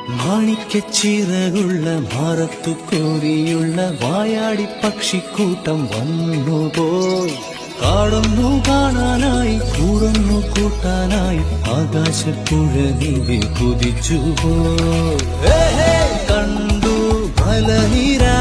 മാണിക്കച്ചിറകുള്ള മാറത്തു കോരിയുള്ള വായാടി പക്ഷിക്കൂട്ടം വന്നുപോയി. കാടൊന്നു കാണാനായി കൂടൊന്നു കൂട്ടാനായി ആകാശപ്പുഴ നീവി കുതിച്ചുപോയി. കണ്ടു മലനിര